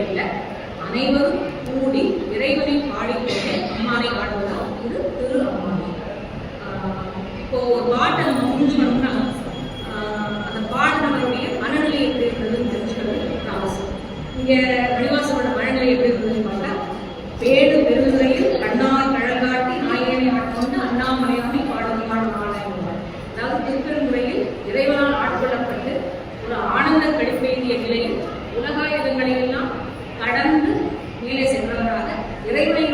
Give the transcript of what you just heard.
இல்லை. அனைவரும் கூடி இறைவனை பாடிக்கொண்டு அம்மானை பாடுவதால் இது திரு அம்மானை. இப்போ ஒரு பாட்டை நம்ம முடிஞ்சோம்னா அந்த பாடினவருடைய மனநிலை எப்படி இருந்ததுன்னு தெரிஞ்சுக்கிறது அவசியம். இங்கே மணிவாசனோட மனநிலை எப்படி இருந்ததுன்னு பார்த்தா, வேடு பெருந்துறையில் கண்ணார் கழகாட்டி நாயகனை ஆட்கொண்டு அண்ணாமலையானை பாடும் பாடுவான. அதாவது திருப்பெருந்துறையில் இறைவனால் ஆட்கொள்ளப்பட்டு ஒரு ஆனந்த கழிப்பெய்திய நிலையில் உலகாயுதங்களை எல்லாம் கடந்து மேலே சென்றவராக இறைவனை